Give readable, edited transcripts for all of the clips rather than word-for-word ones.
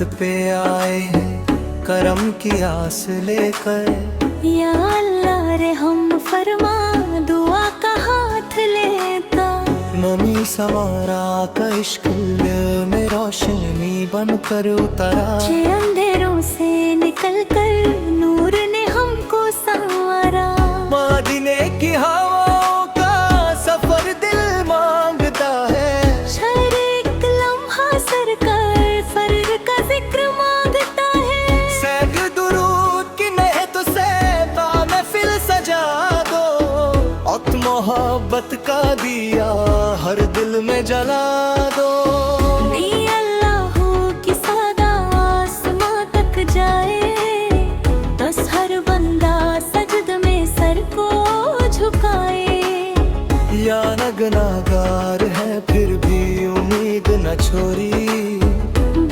रहमत पे आए हैं करम की आस लेकर। या अल्लाह रहम फरमा दुआ का हाथ लेता। नमी संवारा का इश्क दिल में रोशनी बनकर उतरा। अंधेरों से निकल कर नूर ने हमको संवारा। मदीने की हवाओं का सफर दिल मांगता है। हर एक लम्हा सरकार फर्ज का जिक्र मांगता है। सैग दुरूद की नहत से महफिल सजा दो। और मोहब्बत का दिया हर दिल में जला दो। अल्लाह की सदा आसमां तक जाए। बस हर बंदा सजद में सर को झुकाए। या नगनागार है फिर भी उम्मीद न छोड़ी।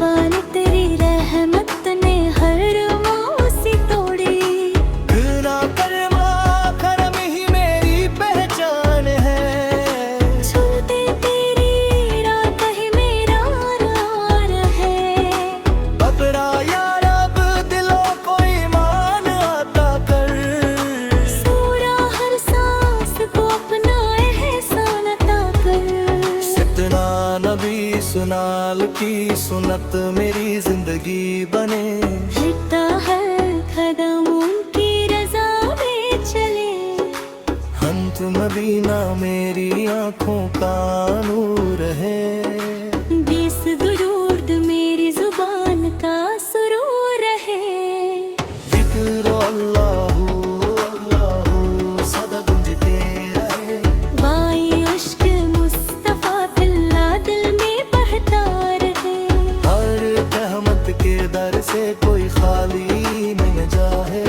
बान तेरी रहमत ने हर मौसी तोड़ी। ना करमा करम ही मेरी पहचान है। छूते तेरी रात ही मेरा रार है। बबरा या रब दिलों को ईमान आता कर। सूरा हर सांस को अपना एहसान अता कर। सितना नबी सुनाल की सुनत मेरी जिंदगी बने। हिटता है कदम उनकी रजा में चले। हंत मदीना मेरी आंखों का नूर है। 20 दुरूद मेरी जुबान का सुरूर है। जिक्र अल्लाहू अल्लाहू सदा गूंजते रहे। बाई इश्क मुस्तफा फिल्ला दिल में बहता रहे। हर रहमत के दर से कोई खाली न जाए।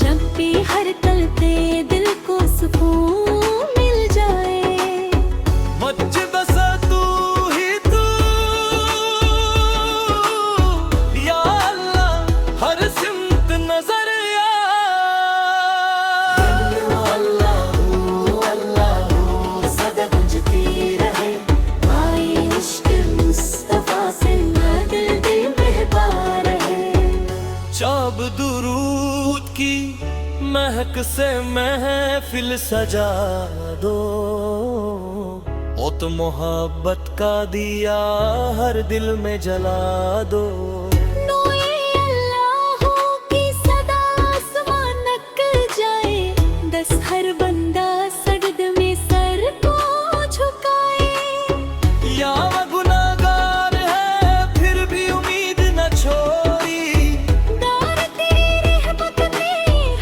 जब भी हर तलते दिल को सुकून मिल जाए। मच बसा तू ही तू या अल्लाह हर सिमत नजर आ। अल्लाहू अल्लाहू सदा गूंजती रहे। बाई इश्क मुस्तफा फिल्ला दिल बहता रहे। चाब दुरूद की महक से महफिल सजा दो। ओ तो मोहब्बत का दिया हर दिल में जला दो। नूए अल्लाह की सदा आसमां तक जाए। 10 हर बंदा सजद में सर को झुकाए। या वह गुनाहगार है फिर भी उम्मीद न छोड़ी। दार तेरी रहमत ने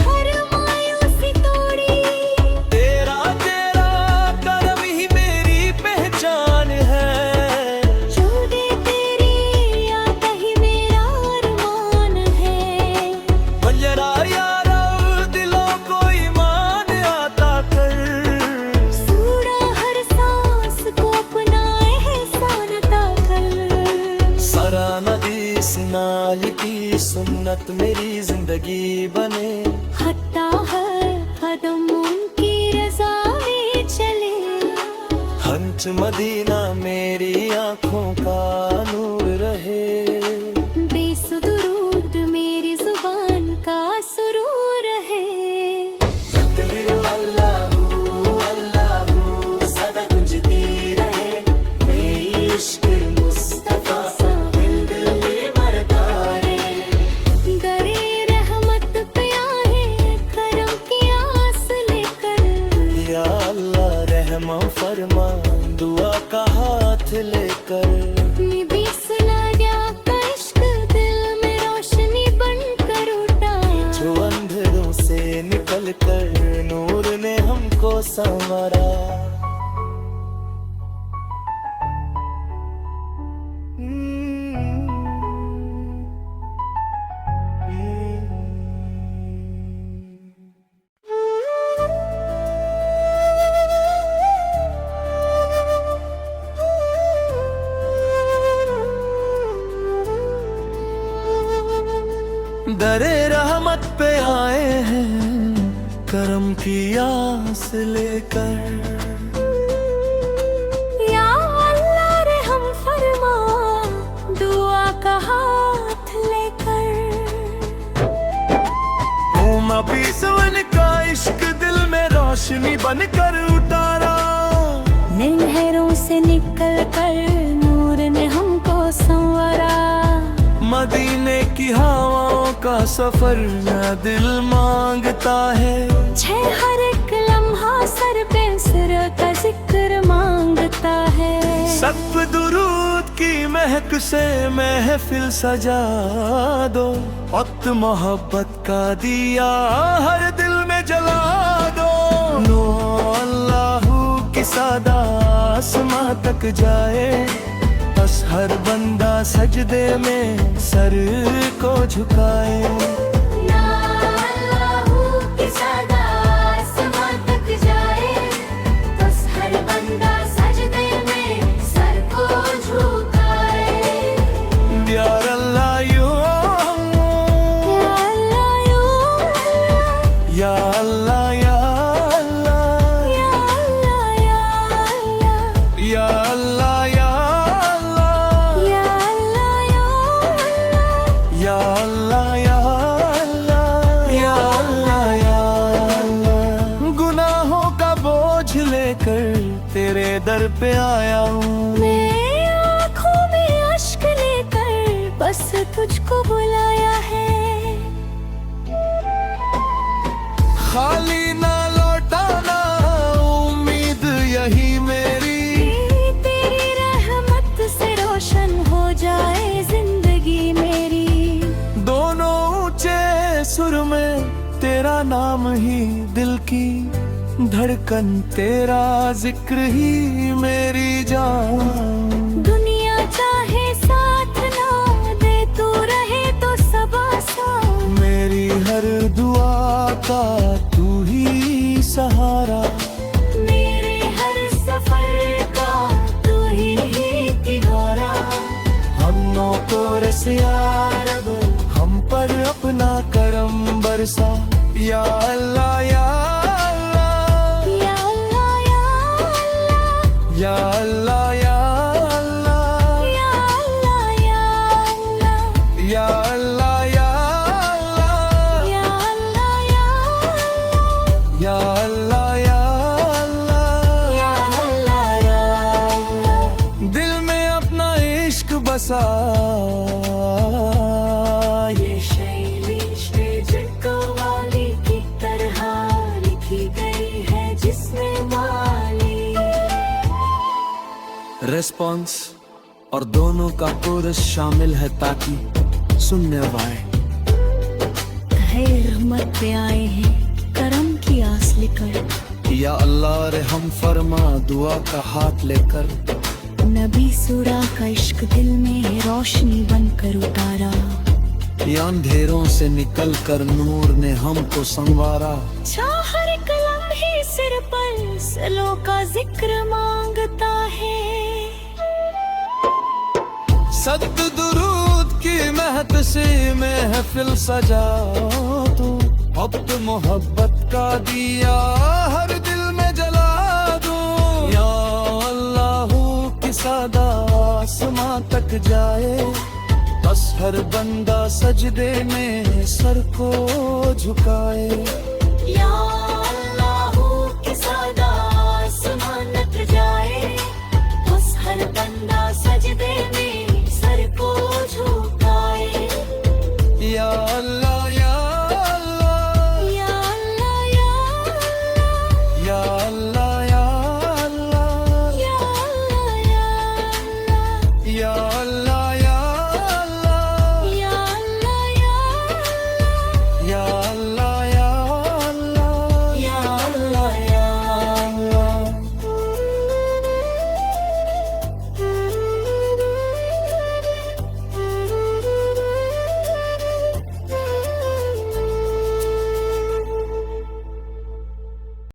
हर मायूसी तोड़ी। तेरा तेरा करम ही मेरी पहचान है। जो दे तेरी याद ही मेरा अरमान है। बजरा यारा दिलों को ईमान आता कर। सूरा हर सांस को अपना एहसान अता कर। सरा नदी सिनाल की सुन्नत मेरी जिंदगी बने। हटता है कदम उनकी रजा में चले। हंच मदीना मेरी आंखों का नूर रहे। 20 दुरूद मेरी जुबान का सुरूर है। अल्लाहू अल्लाहू सदा गूंजती रहे। मेरी इश्क मुस्तफा सा दिल में मरता रहे। दरे रहमत पे आए करम की आस लेकर। या अल्लाह रहम फरमा दुआ का हाथ लेकर। निबी सुना गया का इश्क दिल में रोशनी बनकर उठा। जो अंधेरों से निकल कर नूर ने हमको संवारा। दरे रहमत पे आए हैं करम की आस लेकर। या अल्लाह रहम फरमा दुआ का हाथ रोशनी बनकर उतारा। नहरों से निकल कर नूर ने हमको संवारा। मदीने की हवाओं का सफर न दिल मांगता है। हर एक लम्हा सर पे सिर का जिक्र मांगता है। सब दुरूद की महक से महफिल सजा दो। वक्त मोहब्बत का दिया हर दिल में जला दो। नो अल्लाहू की सदा आसमां तक जाए। बस हर बंदा सजदे में सर को झुकाए। ना अल्लाहू की सदा आसमां तक जाए। बस हर बंदा सजदे में सर को झुकाए। यार अल्लाह यू, या अल्लाह या अल्लाह, या अल्लाह या अल्लाह, या अल्लाह या अल्लाह, या अल्लाह या अल्लाह। गुनाहों का बोझ लेकर तेरे दर पे आया हूँ। मैं आँखों में अश्क लेकर बस तुझको बुलाया है। खाली ना लौटाना उम्मीद यही मेरी। तेरी रहमत से रोशन हो जाए जिंदगी मेरी। दोनों ऊंचे सुर में तेरा नाम ही दिल की धड़कन। तेरा जिक्र ही मेरी जान। दुनिया चाहे साथ ना दे तू रहे तो सब आसान। मेरी हर दुआ का तू ही सहारा। मेरे हर सफर का तू ही किनारा। हमनों को रस या रब हम पर अपना करम बरसा। या अल्लाह या अल्लाह, या अल्लाह या अल्लाह, या अल्लाह या अल्लाह, या अल्लाह या अल्लाह, या अल्लाह या अल्लाह, या या अल्लाह या अल्लाह, या अल्लाह या अल्लाह। दिल में अपना इश्क बसा। ये शैली स्टेज कव्वाली की तरह लिखी गई है जिसमें माली। रेस्पॉन्स और दोनों का कोरस शामिल है ताकि सुनने वाले है रहमत पे आए हैं करम की आस लेकर। या अल्लाह रहम फरमा दुआ का हाथ लेकर। नबी सूरा का इश्क दिल में रोशनी बनकर उतारा। या अंधेरों से निकल कर नूर ने हमको संवारा। हर कलम ही सिर पर सलों का जिक्र मांगता है। सद दुरूद की महक से महफिल सजा दो। वक्त मोहब्बत का दिया हर दिल में जला दो। या अल्लाहू की सदा आसमां तक जाए। बस हर बंदा सजदे में सर को झुका।